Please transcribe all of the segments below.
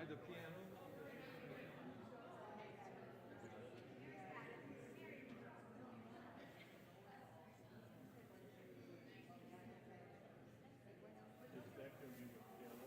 by the piano. Is that going to be the piano?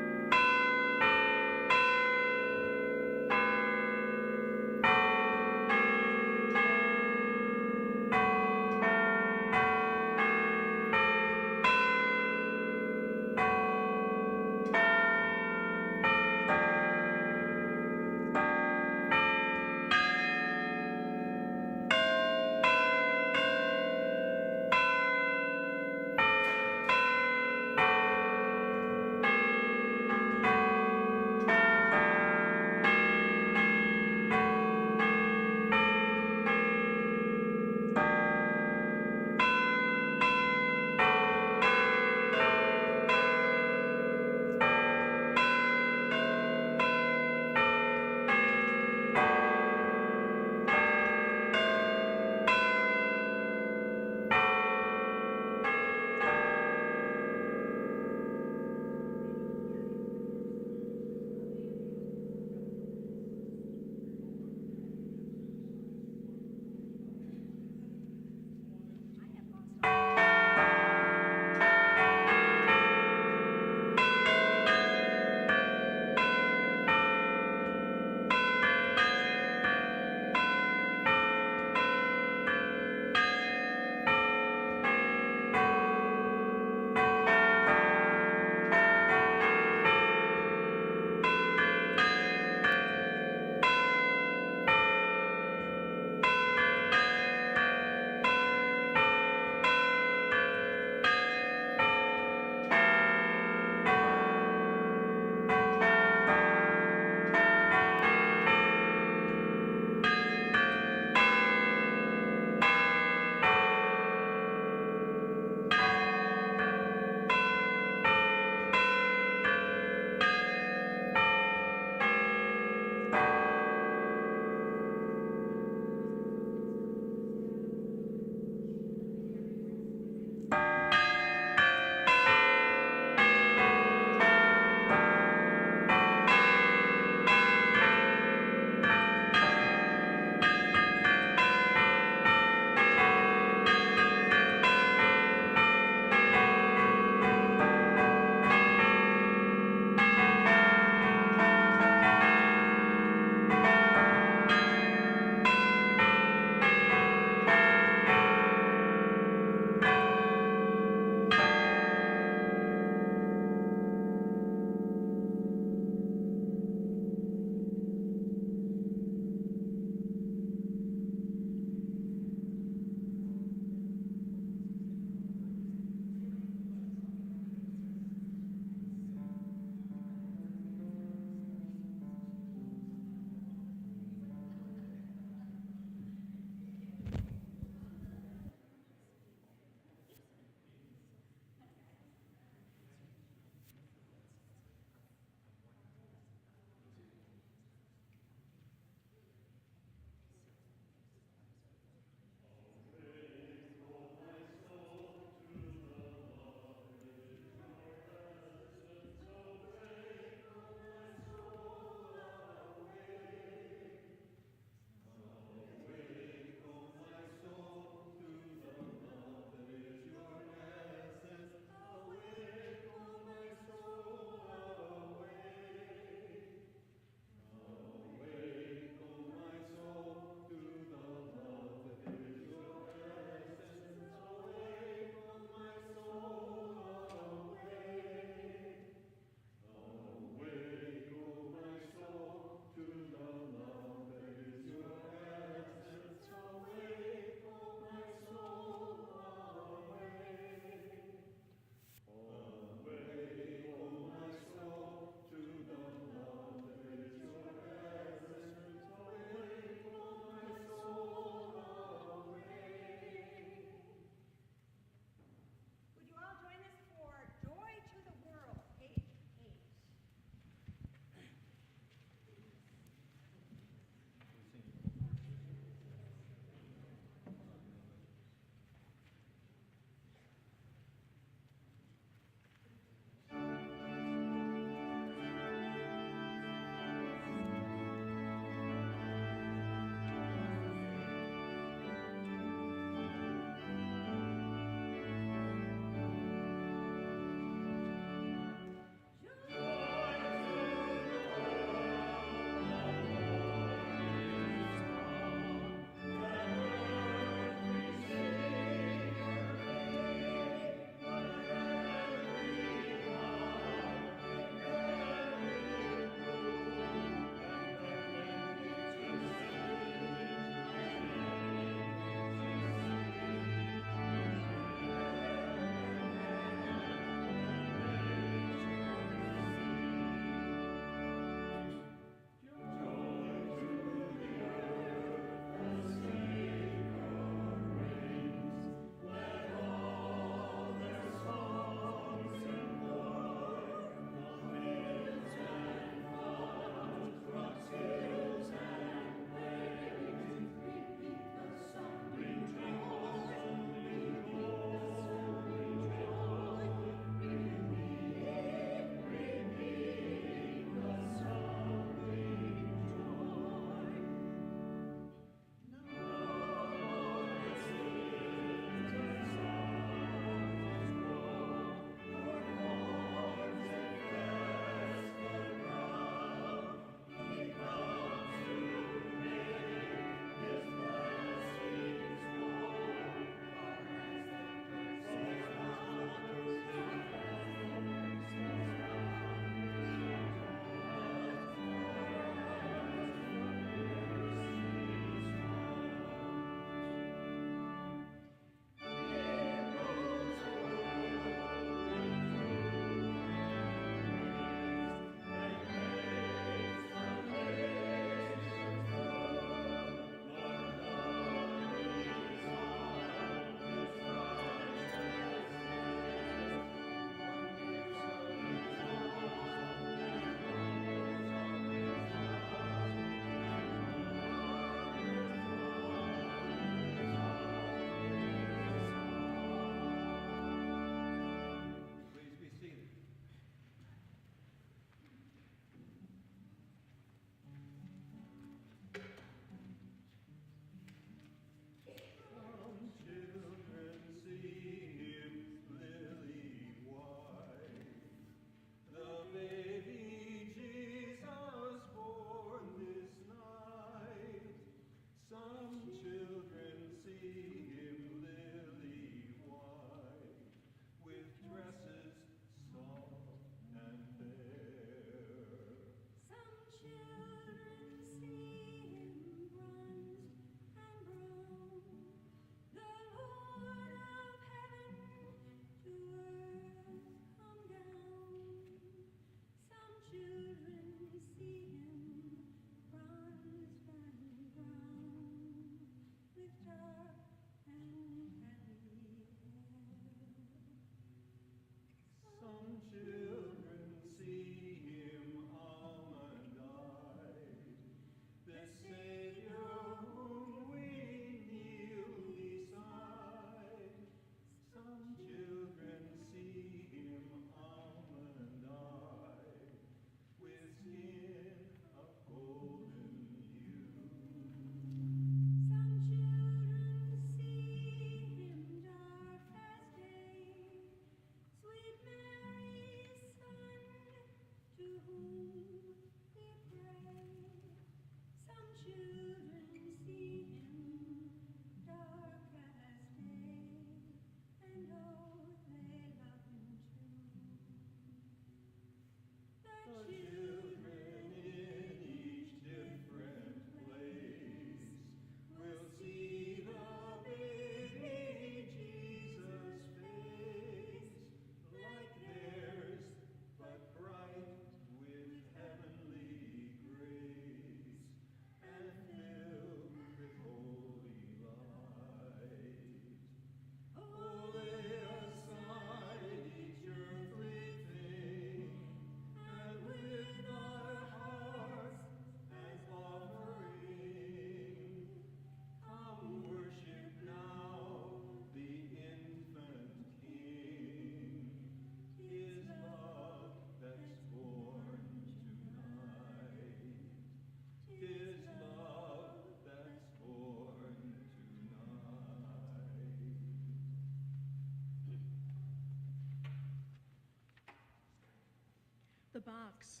The box.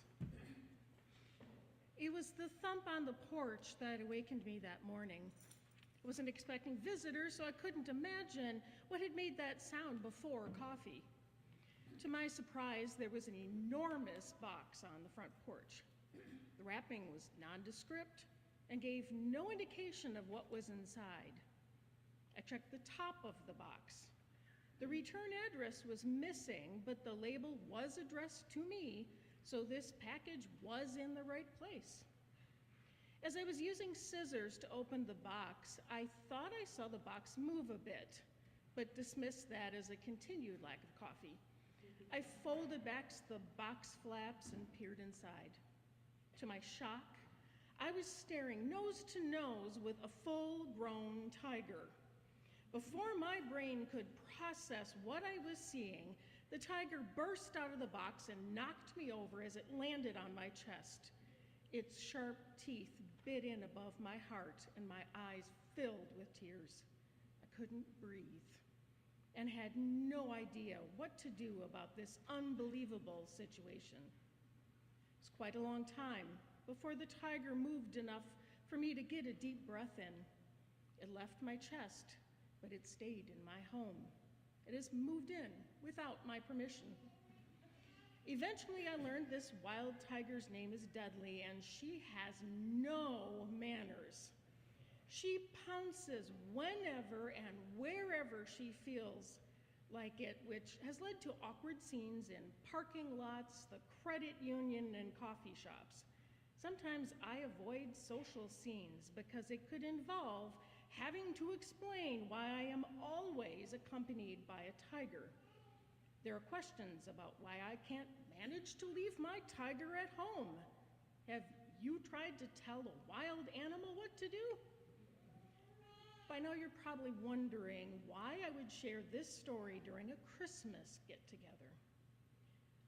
It was the thump on the porch that awakened me that morning. I wasn't expecting visitors, so I couldn't imagine what had made that sound before coffee. To my surprise, there was an enormous box on the front porch. The wrapping was nondescript and gave no indication of what was inside. I checked the top of the box. The return address was missing, but the label was addressed to me, so this package was in the right place. As I was using scissors to open the box, I thought I saw the box move a bit, but dismissed that as a continued lack of coffee. I folded back the box flaps and peered inside. To my shock, I was staring nose to nose with a full-grown tiger. Before my brain could process what I was seeing, the tiger burst out of the box and knocked me over as it landed on my chest. Its sharp teeth bit in above my heart, and my eyes filled with tears. I couldn't breathe and had no idea what to do about this unbelievable situation. It was quite a long time before the tiger moved enough for me to get a deep breath in. It left my chest, but it stayed in my home. It has moved in without my permission. Eventually, I learned this wild tiger's name is Dudley, and she has no manners. She pounces whenever and wherever she feels like it, which has led to awkward scenes in parking lots, the credit union, and coffee shops. Sometimes I avoid social scenes because it could involve having to explain why I am always accompanied by a tiger. There are questions about why I can't manage to leave my tiger at home. Have you tried to tell a wild animal what to do? By now you're probably wondering why I would share this story during a Christmas get-together.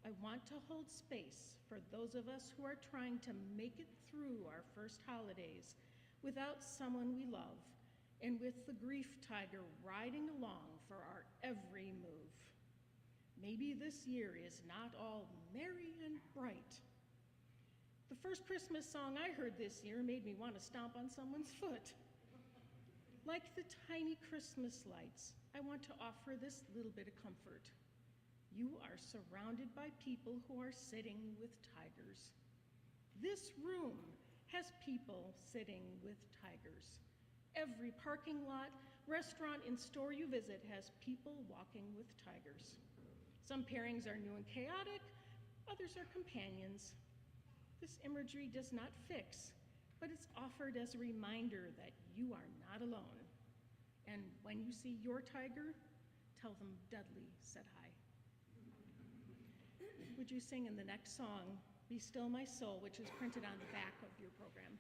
I want to hold space for those of us who are trying to make it through our first holidays without someone we love, and with the grief tiger riding along for our every move. Maybe this year is not all merry and bright. The first Christmas song I heard this year made me want to stomp on someone's foot. Like the tiny Christmas lights, I want to offer this little bit of comfort. You are surrounded by people who are sitting with tigers. This room has people sitting with tigers. Every parking lot, restaurant, and store you visit has people walking with tigers. Some pairings are new and chaotic, others are companions. This imagery does not fix, but it's offered as a reminder that you are not alone. And when you see your tiger, tell them Dudley said hi. Would you sing in the next song, Be Still My Soul, which is printed on the back of your program?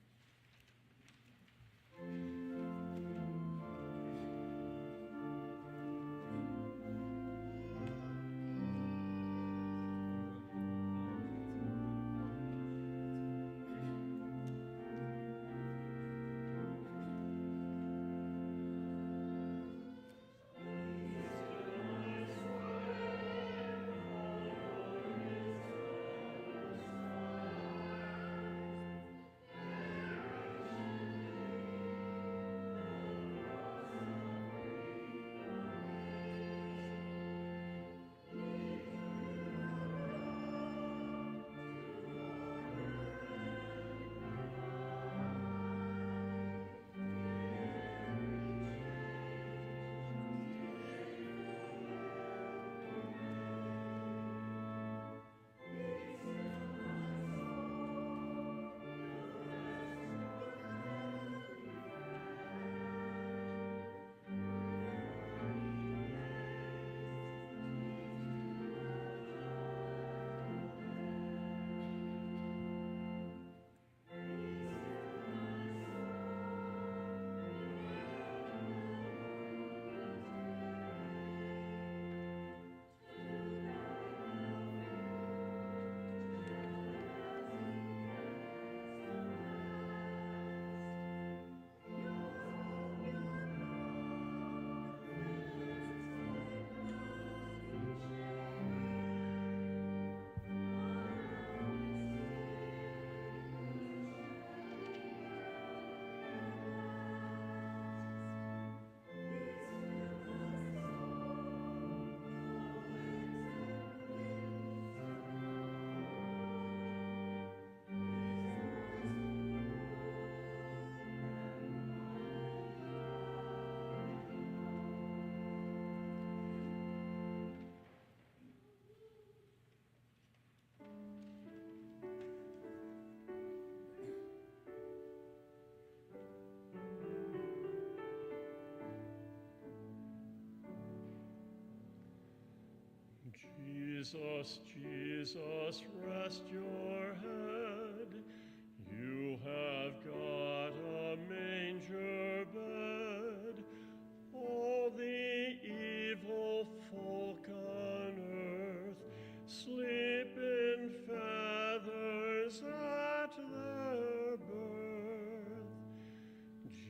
Jesus, Jesus, rest your head. You have got a manger bed. All the evil folk on earth sleep in feathers at their birth.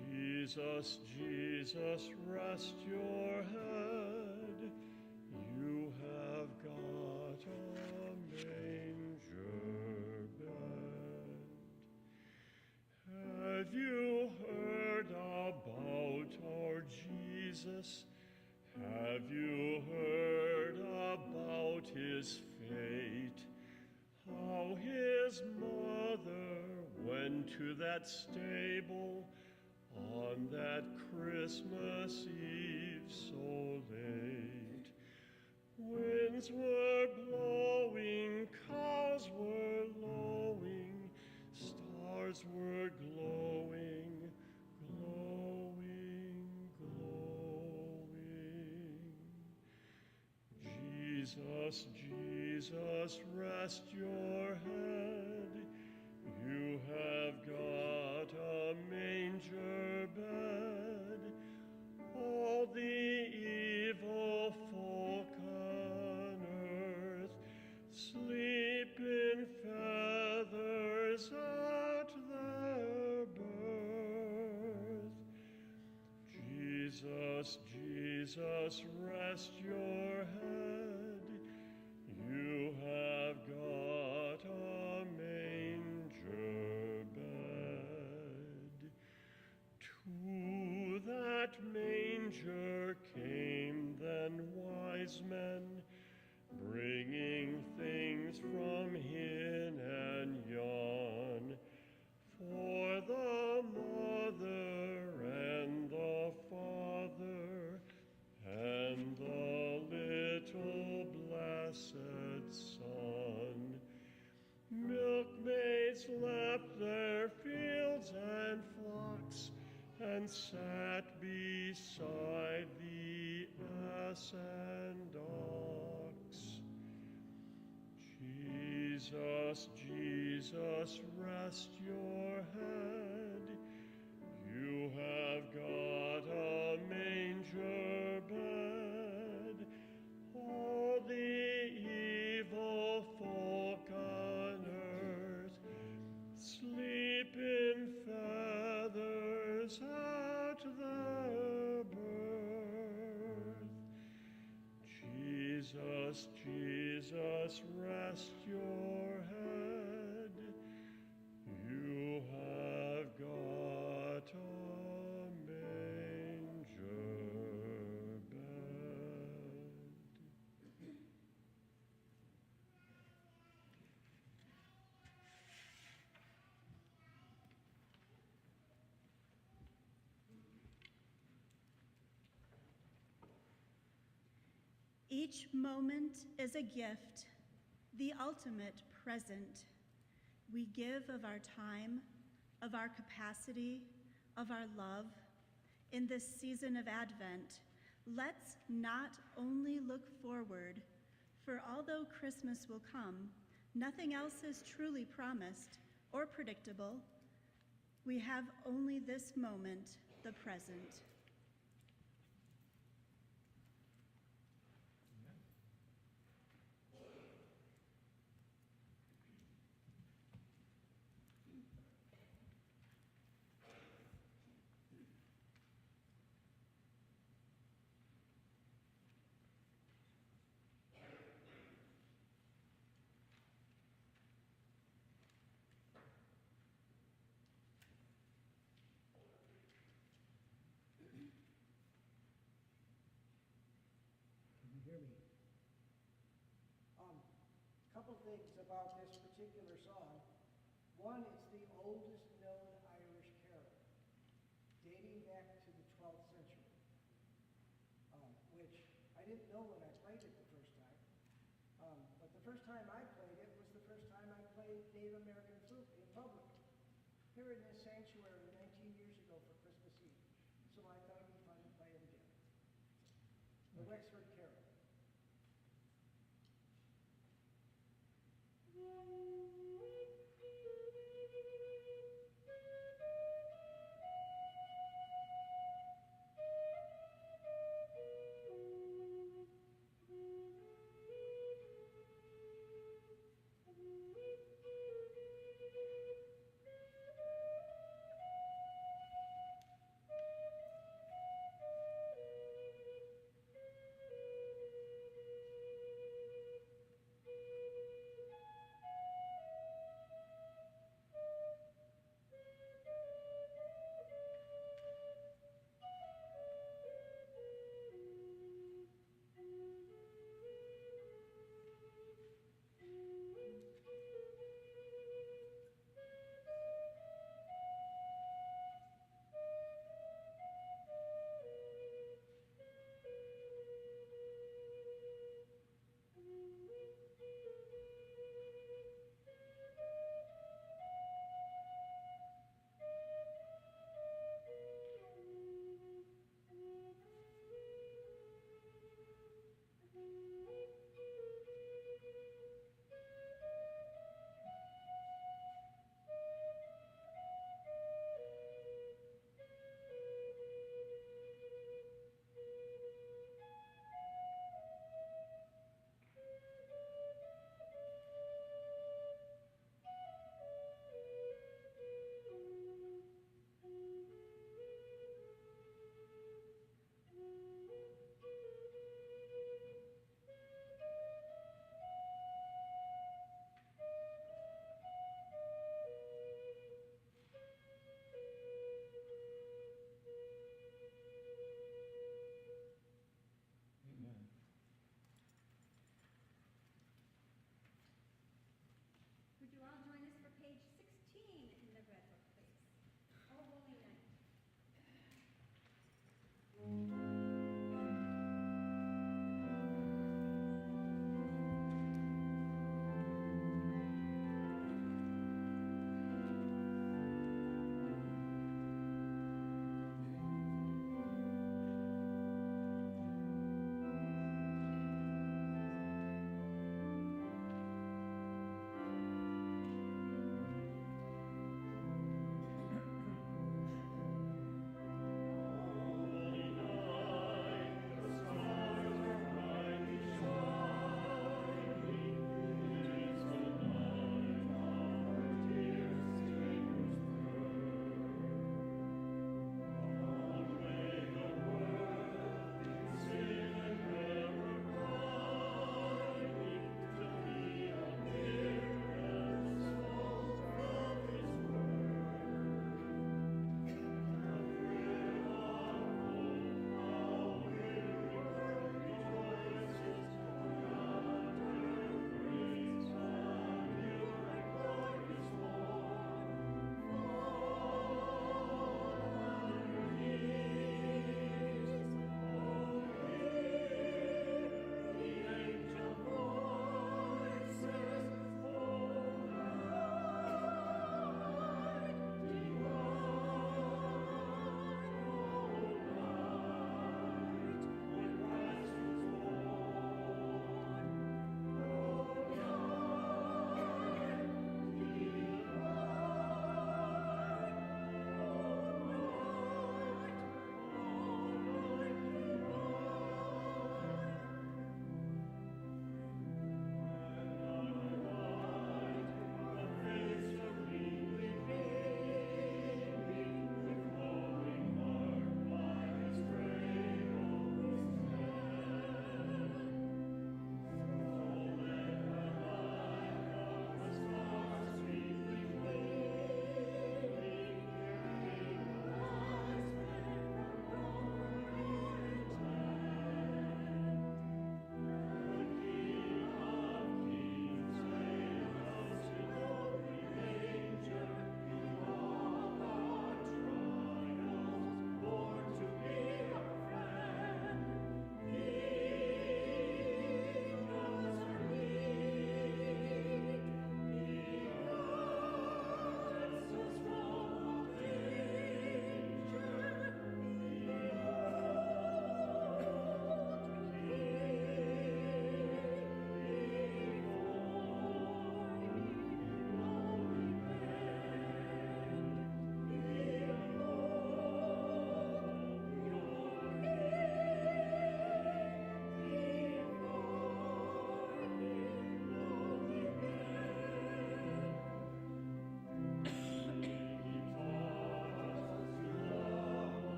Jesus, Jesus, rest your head. You have got a manger bed. Have you heard about our Jesus? Have you heard about his fate? How his mother went to that stable on that Christmas Eve so late. Winds were blowing, cows were lowing, stars were glowing, glowing, glowing. Jesus, Jesus, rest your head. You have got a manger bed. All the evil folk on earth sleep in feathers at their birth. Jesus, Jesus, rest your head. You have got a manger bed. To that manger came then wise men, bringing things from hin and yon, for the mother and the father and the little blessed son. Milkmaids left their fields and flocks and sat beside the ass and ox. Jesus, Jesus, rest your head. You have got a manger bed. All the evil folk on earth sleep in feathers at their birth. Jesus, Jesus, rest your head. You have got a manger bed. Each moment is a gift, the ultimate present. We give of our time, of our capacity, of our love. In this season of Advent, let's not only look forward, for although Christmas will come, nothing else is truly promised or predictable. We have only this moment, the present. Couple things about this particular song. One, it's the oldest known Irish carol, dating back to the 12th century, which I didn't know when I played it the first time. But the first time I played it was the first time I played Native American flute in public, here in this sanctuary 19 years ago for Christmas Eve. So I thought it'd be fun to play it again. The Wexford Carol.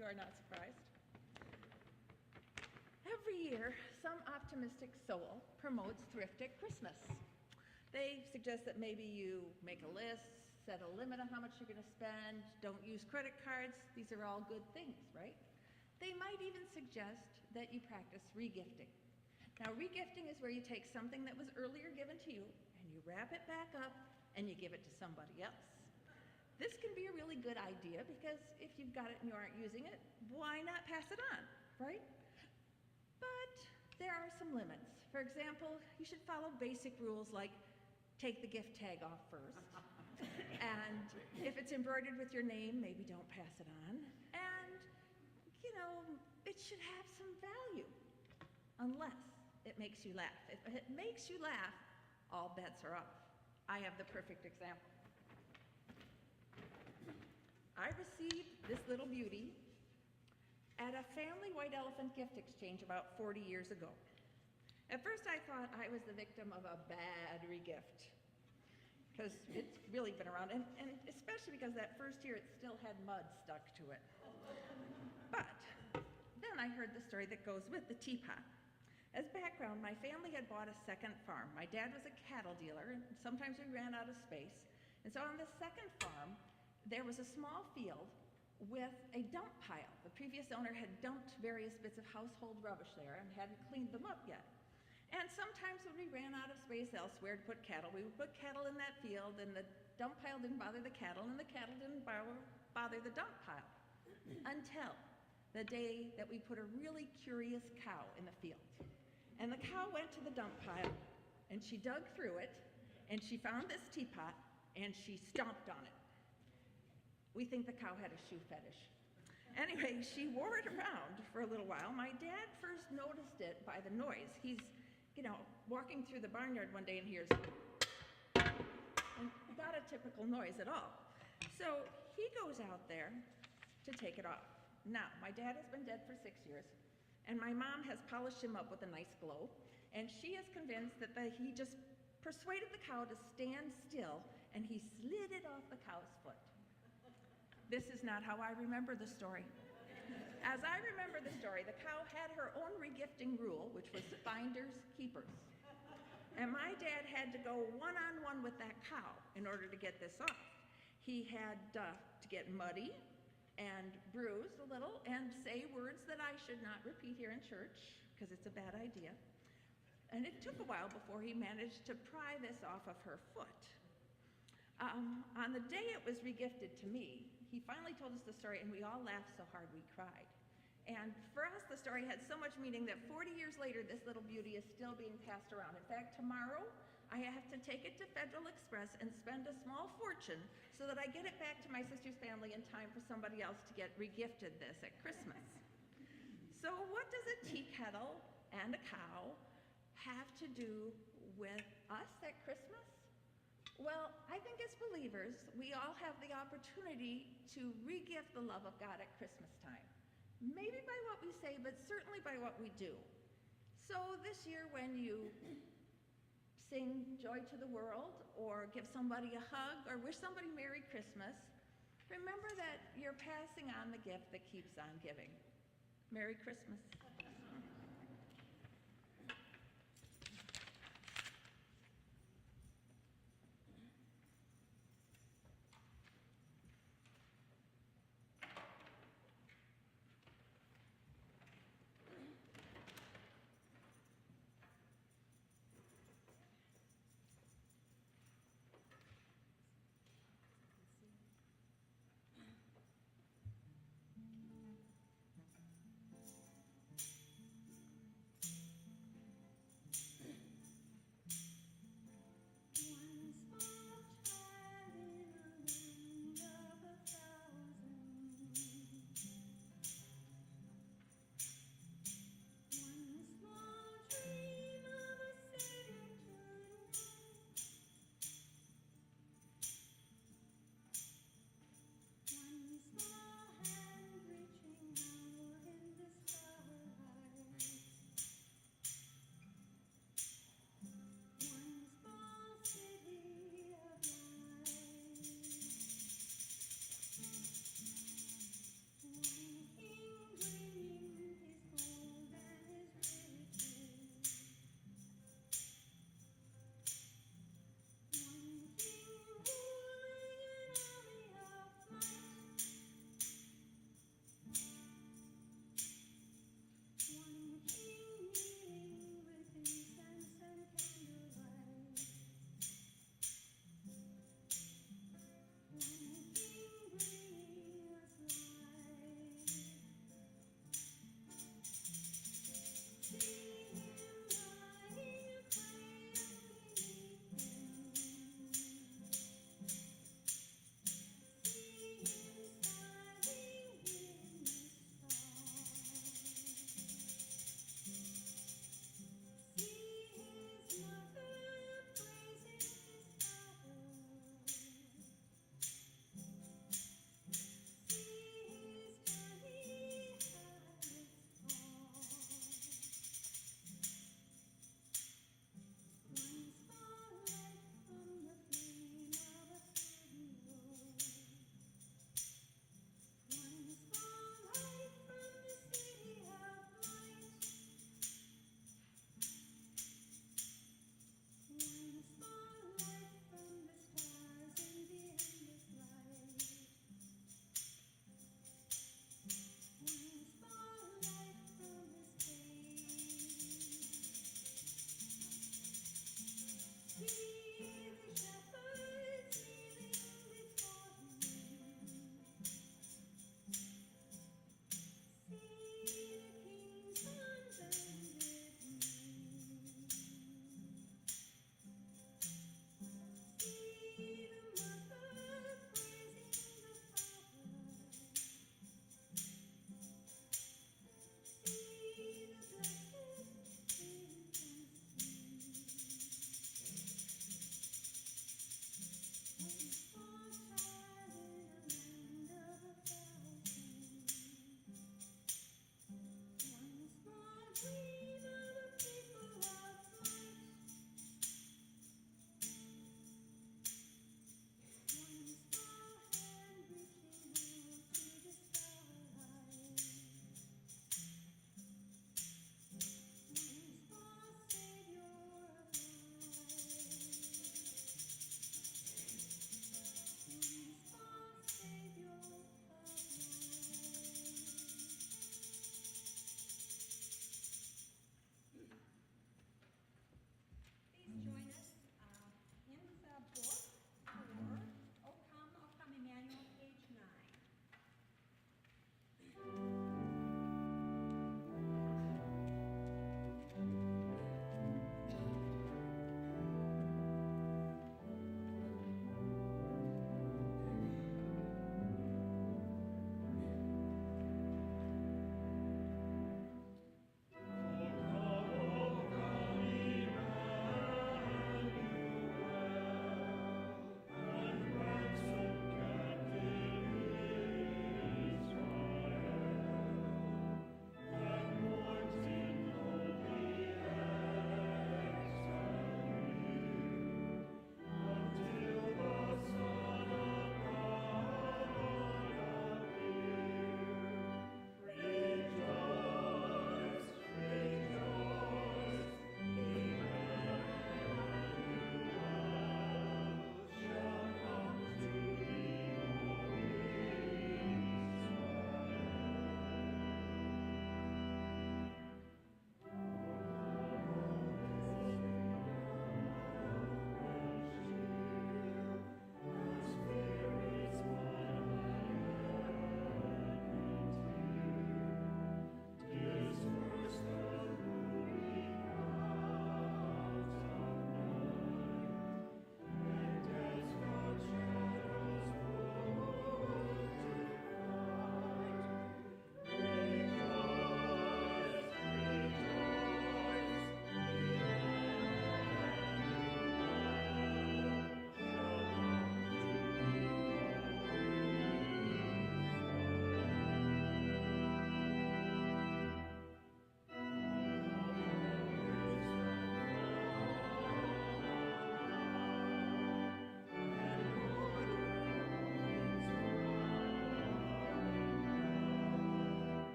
you are not surprised. Every year, some optimistic soul promotes thrift at Christmas. They suggest that maybe you make a list, set a limit on how much you're going to spend, don't use credit cards. These are all good things, right? They might even suggest that you practice regifting. Now, regifting is where you take something that was earlier given to you and you wrap it back up and you give it to somebody else. This can be a really good idea because if you've got it and you aren't using it, why not pass it on, right? But there are some limits. For example, you should follow basic rules like take the gift tag off first. And if it's embroidered with your name, maybe don't pass it on. And, you know, it should have some value, unless it makes you laugh. If it makes you laugh, all bets are off. I have the perfect example. I received this little beauty at a family white elephant gift exchange about 40 years ago. At first I thought I was the victim of a bad regift, because it's really been around, and especially because that first year it still had mud stuck to it. But then I heard the story that goes with the teapot. As background, my family had bought a second farm. My dad was a cattle dealer, and sometimes we ran out of space. And so on the second farm, there was a small field with a dump pile. The previous owner had dumped various bits of household rubbish there and hadn't cleaned them up yet. And sometimes when we ran out of space elsewhere to put cattle, we would put cattle in that field, and the dump pile didn't bother the cattle, and the cattle didn't bother the dump pile. Until the day that we put a really curious cow in the field. And the cow went to the dump pile, and she dug through it, and she found this teapot, and she stomped on it. We think the cow had a shoe fetish. Anyway, she wore it around for a little while. My dad first noticed it by the noise. He's, walking through the barnyard one day and hears, and not a typical noise at all. So he goes out there to take it off. Now, my dad has been dead for 6 years, and my mom has polished him up with a nice glow, and she is convinced that he just persuaded the cow to stand still, and he slid it off the cow's foot. This is not how I remember the story. As I remember the story, the cow had her own regifting rule, which was finders keepers. And my dad had to go one-on-one with that cow in order to get this off. He had to get muddy and bruised a little and say words that I should not repeat here in church because it's a bad idea. And it took a while before he managed to pry this off of her foot. On the day it was regifted to me, he finally told us the story, and we all laughed so hard we cried. And for us, the story had so much meaning that 40 years later, this little beauty is still being passed around. In fact, tomorrow, I have to take it to Federal Express and spend a small fortune so that I get it back to my sister's family in time for somebody else to get regifted this at Christmas. So what does a tea kettle and a cow have to do with us at Christmas? Well, I think as believers, we all have the opportunity to regift the love of God at Christmas time. Maybe by what we say, but certainly by what we do. So this year when you sing Joy to the World, or give somebody a hug, or wish somebody Merry Christmas, remember that you're passing on the gift that keeps on giving. Merry Christmas.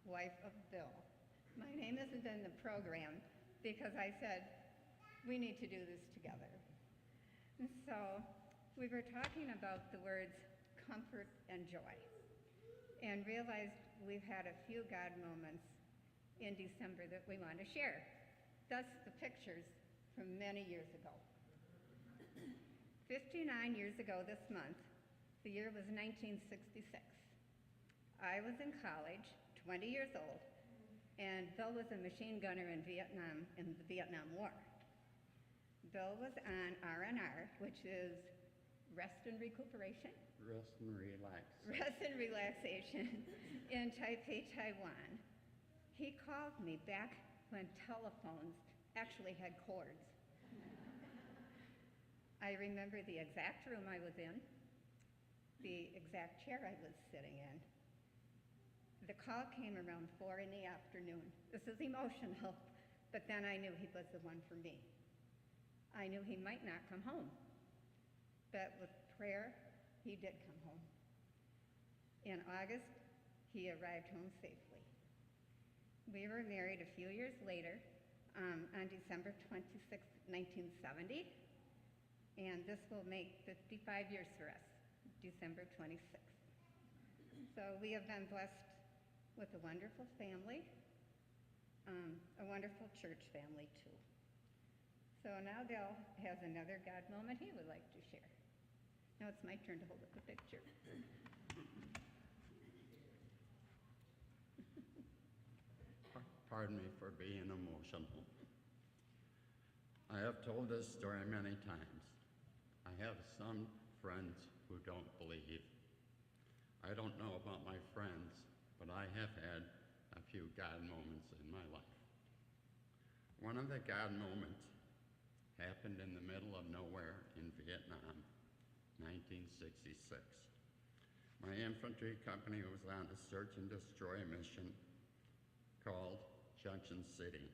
wife of Bill. My name isn't in the program because I said, we need to do this together. And so we were talking about the words comfort and joy and realized we've had a few God moments in December that we want to share. Thus the pictures from many years ago. 59 years ago this month, the year was 1966. I was in college, 20 years old, and Bill was a machine gunner in Vietnam in the Vietnam War. Bill was on R&R, which is rest and recuperation. Rest and relax. Rest and relaxation in Taipei, Taiwan. He called me back when telephones actually had cords. I remember the exact room I was in, the exact chair I was sitting in. The call came around 4 in the afternoon. This is emotional, but then I knew he was the one for me. I knew he might not come home, but with prayer, he did come home. In August, he arrived home safely. We were married a few years later, on December 26, 1970, and this will make 55 years for us, December 26th. So we have been blessed with a wonderful family, a wonderful church family too. So now Bill has another God moment he would like to share. Now it's my turn to hold up the picture. Pardon me for being emotional. I have told this story many times. I have some friends who don't believe. I don't know about my friends, but I have had a few God moments in my life. One of the God moments happened in the middle of nowhere in Vietnam, 1966. My infantry company was on a search and destroy mission called Junction City,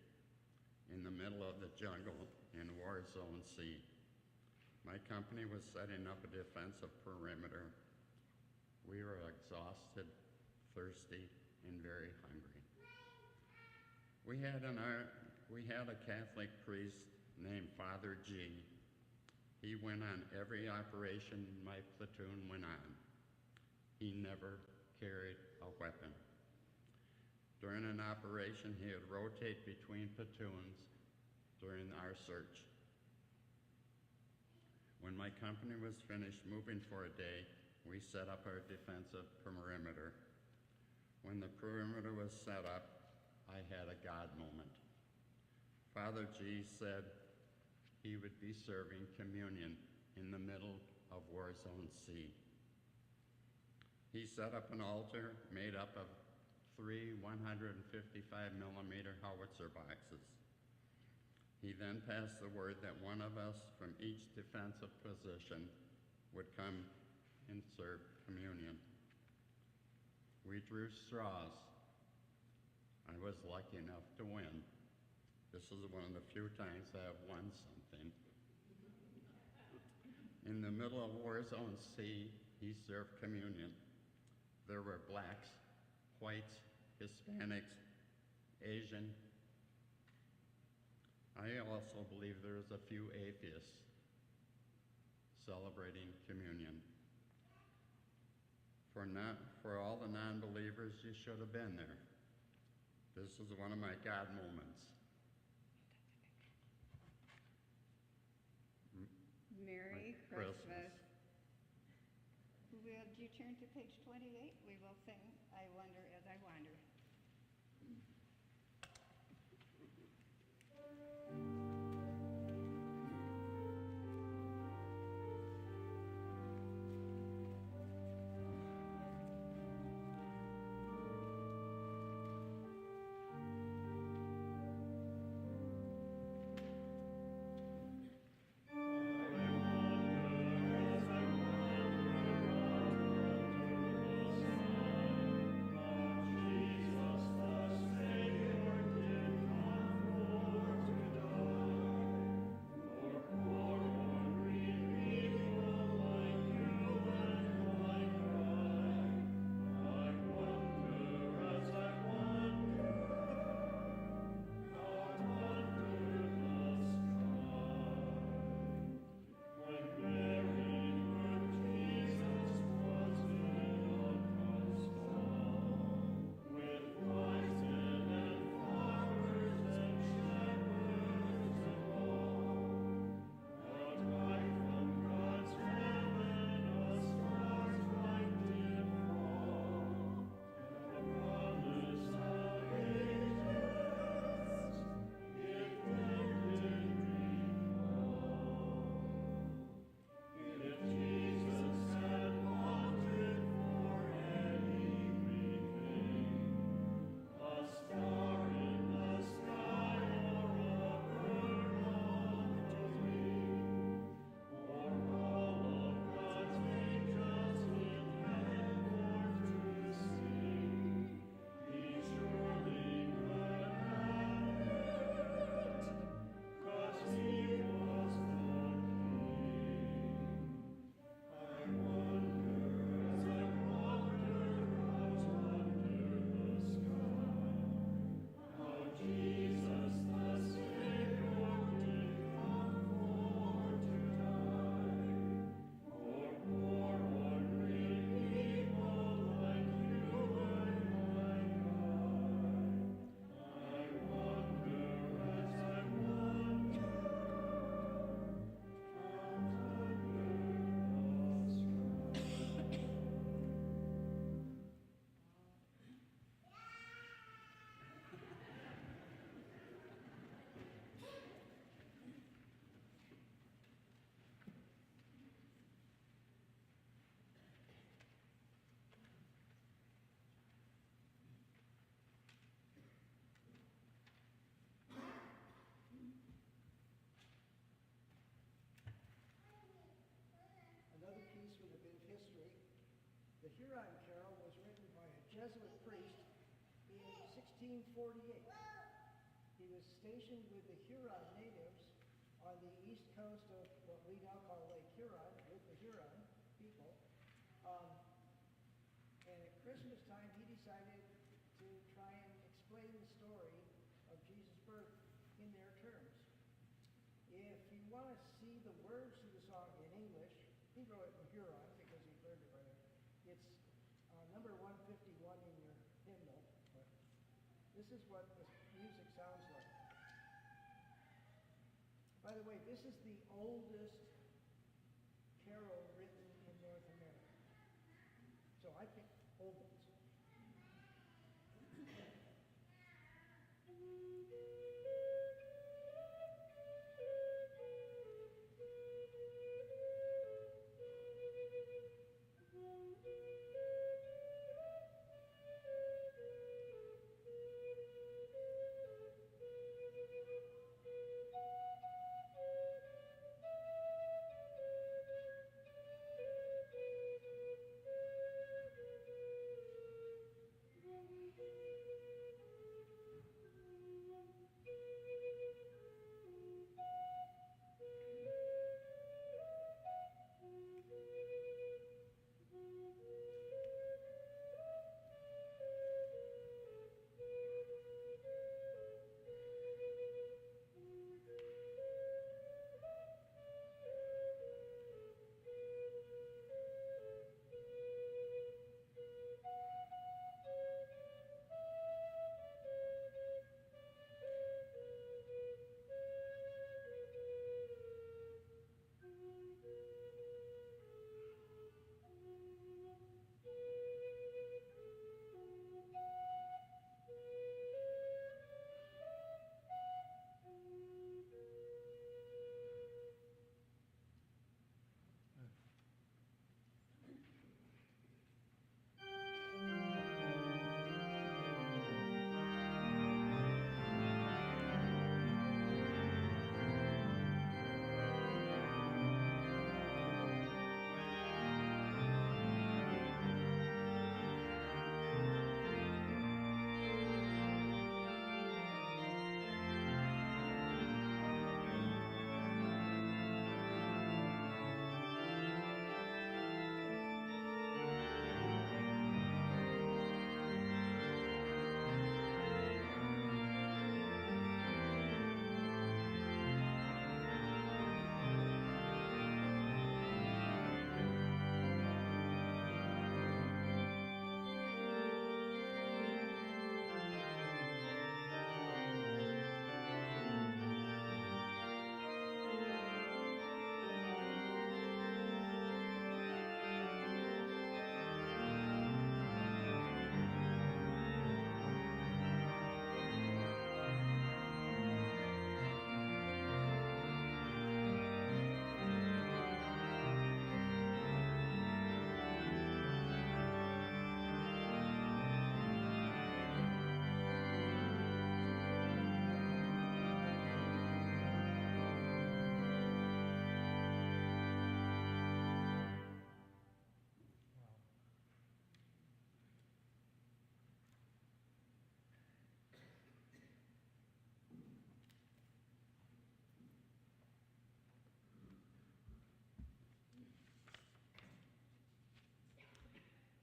in the middle of the jungle in War Zone C. My company was setting up a defensive perimeter. We were exhausted, thirsty, and very hungry. We had a Catholic priest named Father G. He went on every operation my platoon went on. He never carried a weapon. During an operation, he would rotate between platoons during our search. When my company was finished moving for a day, we set up our defensive perimeter. When the perimeter was set up, I had a God moment. Father G said he would be serving communion in the middle of War Zone C. He set up an altar made up of 3 155mm howitzer boxes. He then passed the word that one of us from each defensive position would come and serve communion. We drew straws. I was lucky enough to win. This is one of the few times I have won something. In the middle of War Zone C, he served communion. There were blacks, whites, Hispanics, Asian. I also believe there was a few atheists celebrating communion. For all the non-believers, you should have been there. This is one of my God moments. Merry Christmas. Will you turn to page 28? We will sing I Wonder as I Wander. Huron carol was written by a Jesuit priest in 1648. He was stationed with the Huron natives on the east coast of what we now call Lake Huron, with the Huron people. And at Christmas time, he decided to try and explain the story of Jesus' birth in their terms. If you want to see the words to the song in English, he wrote it in Huron because he learned it right there. It's number 151 in your hymnal. But this is what the music sounds like. By the way, this is the oldest carol written in North America. So I picked old ones.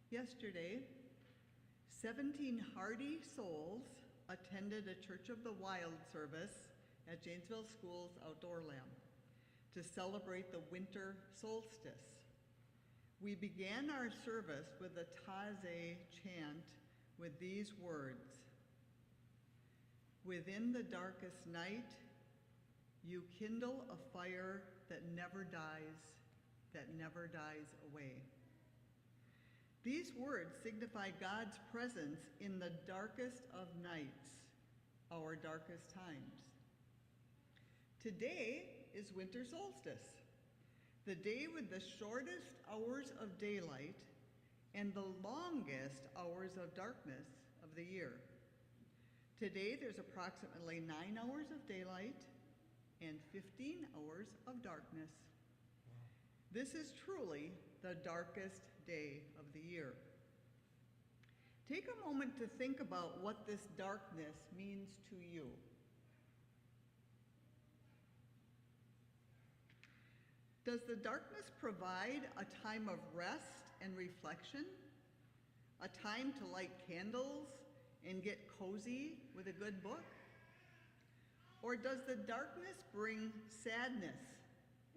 Yesterday, 17 hardy souls attended a Church of the Wild service at Janesville School's outdoor lamp to celebrate the winter solstice. We began our service with a Taze chant with these words: "Within the darkest night, you kindle a fire that never dies away." These words signify God's presence in the darkest of nights, our darkest times. Today is winter solstice, the day with the shortest hours of daylight and the longest hours of darkness of the year. Today there's approximately 9 hours of daylight and 15 hours of darkness. This is truly the darkest day of the year. Take a moment to think about what this darkness means to you. Does the darkness provide a time of rest and reflection? A time to light candles and get cozy with a good book? Or does the darkness bring sadness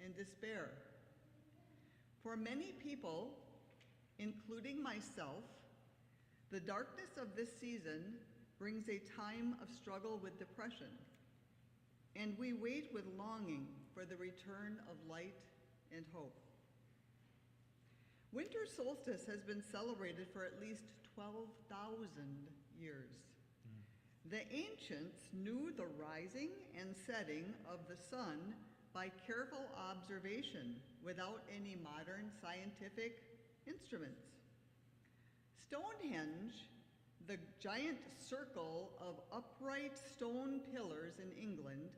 and despair? For many people, including myself, the darkness of this season brings a time of struggle with depression, and we wait with longing for the return of light and hope. Winter solstice has been celebrated for at least 12,000 years. The ancients knew the rising and setting of the sun by careful observation without any modern scientific instruments. Stonehenge, the giant circle of upright stone pillars in England,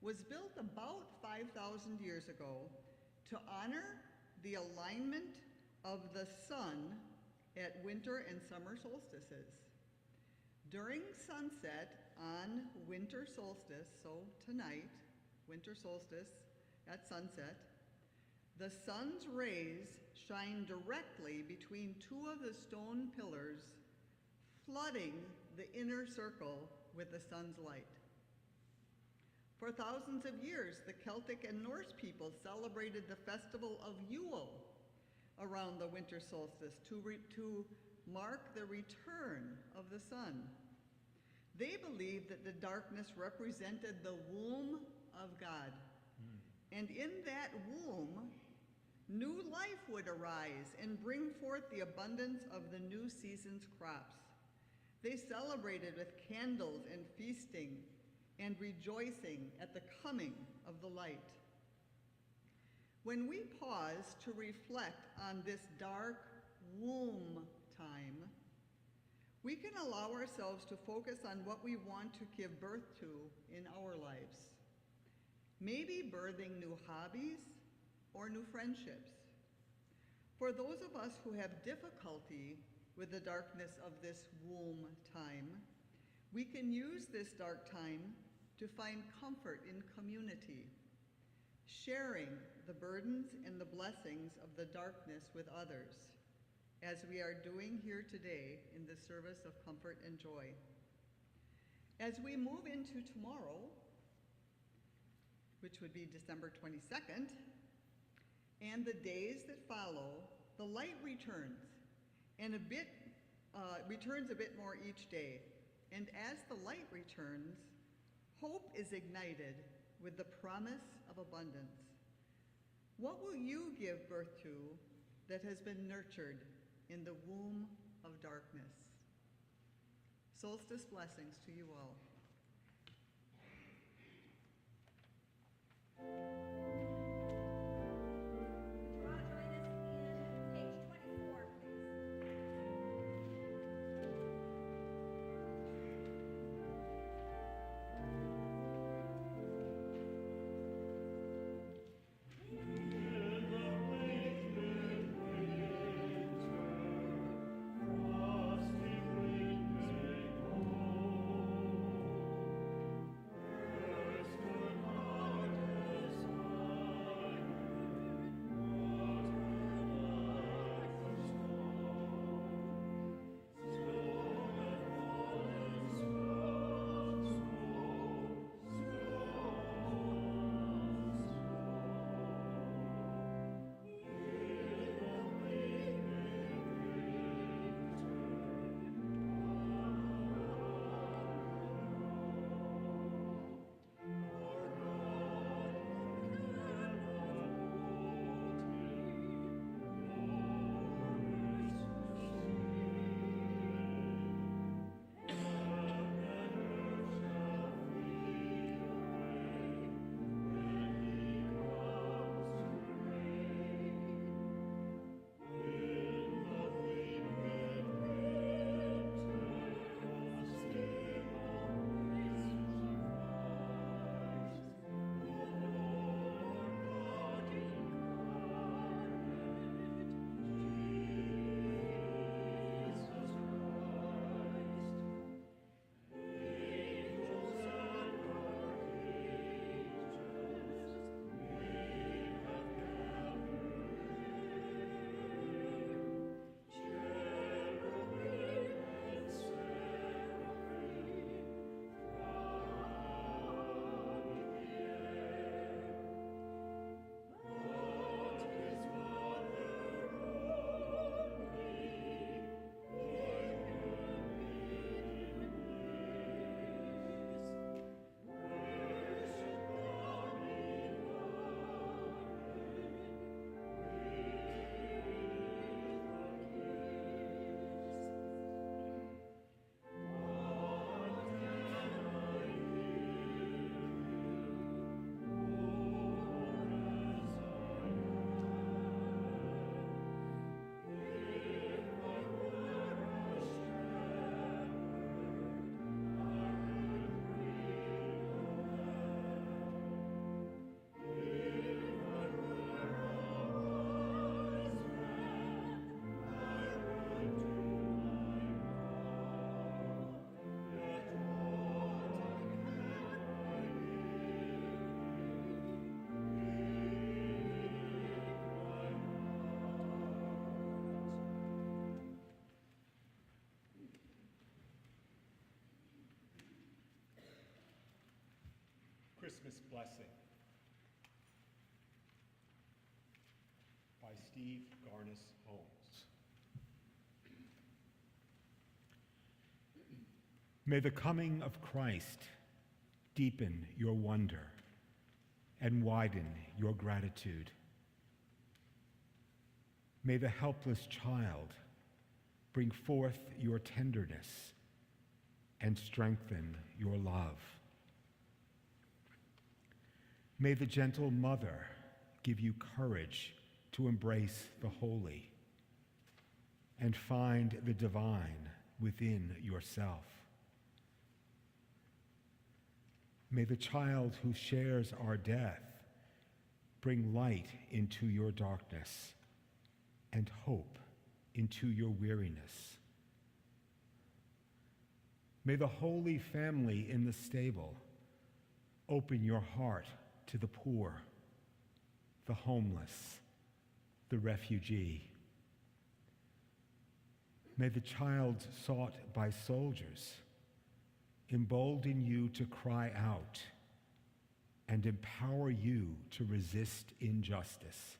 was built about 5,000 years ago to honor the alignment of the sun at winter and summer solstices. During sunset on winter solstice, so tonight, winter solstice at sunset, the sun's rays shine directly between two of the stone pillars, flooding the inner circle with the sun's light. For thousands of years, the Celtic and Norse people celebrated the festival of Yule around the winter solstice to mark the return of the sun. They believed that the darkness represented the womb of God. And in that womb, new life would arise and bring forth the abundance of the new season's crops. They celebrated with candles and feasting and rejoicing at the coming of the light. When we pause to reflect on this dark womb time, we can allow ourselves to focus on what we want to give birth to in our lives. Maybe birthing new hobbies or new friendships. For those of us who have difficulty with the darkness of this womb time, we can use this dark time to find comfort in community, sharing the burdens and the blessings of the darkness with others, as we are doing here today in the service of comfort and joy. As we move into tomorrow, which would be December 22nd, and the days that follow, the light returns, and returns a bit more each day. And as the light returns, hope is ignited with the promise of abundance. What will you give birth to that has been nurtured in the womb of darkness? Solstice blessings to you all. Yes, Christmas Blessing by Steve Garnis Holmes. May the coming of Christ deepen your wonder and widen your gratitude. May the helpless child bring forth your tenderness and strengthen your love. May the gentle mother give you courage to embrace the holy and find the divine within yourself. May the child who shares our death bring light into your darkness and hope into your weariness. May the Holy Family in the stable open your heart to the poor, the homeless, the refugee. May the child sought by soldiers embolden you to cry out and empower you to resist injustice.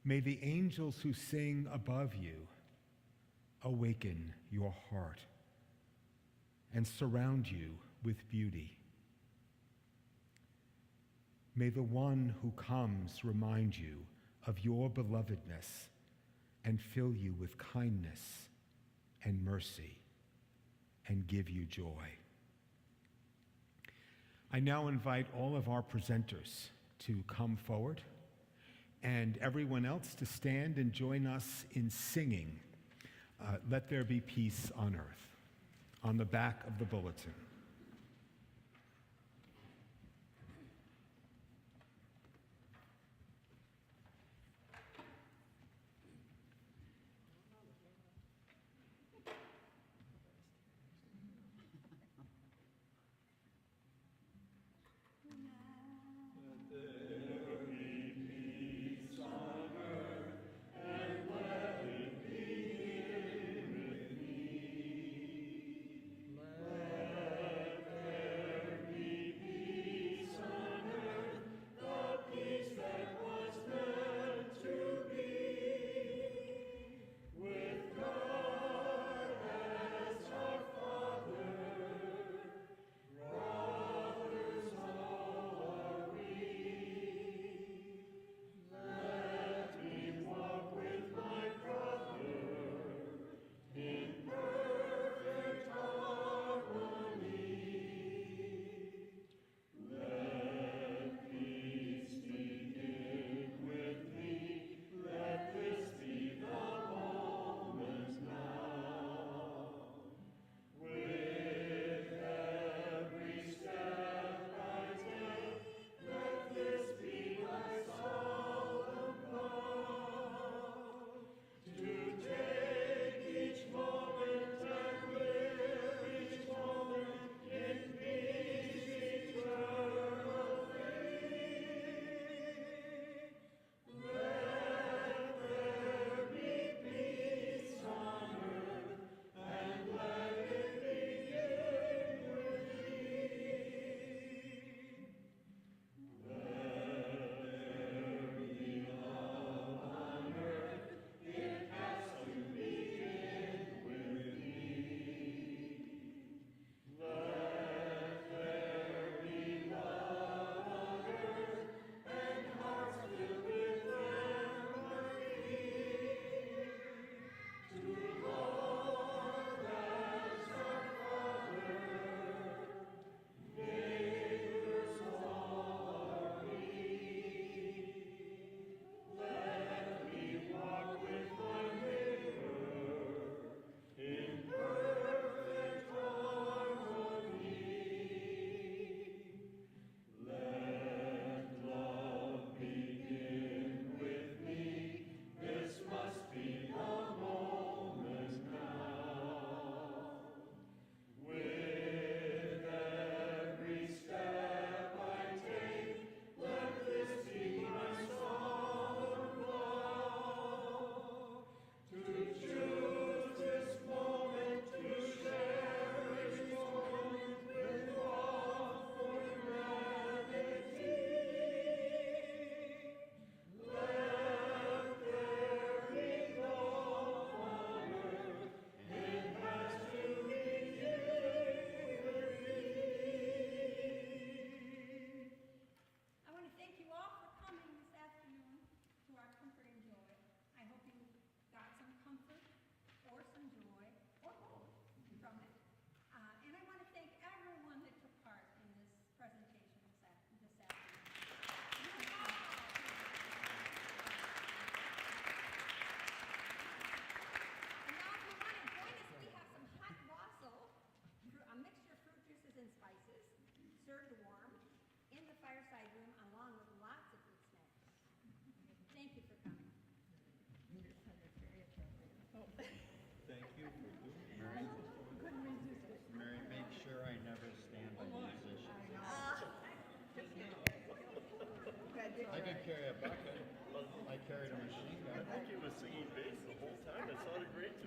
May the angels who sing above you awaken your heart and surround you with beauty. May the one who comes remind you of your belovedness and fill you with kindness and mercy and give you joy. I now invite all of our presenters to come forward and everyone else to stand and join us in singing Let There Be Peace on Earth on the back of the bulletin. Let carry a bucket. I carried a machine gun. I think he was singing bass the whole time. It sounded great.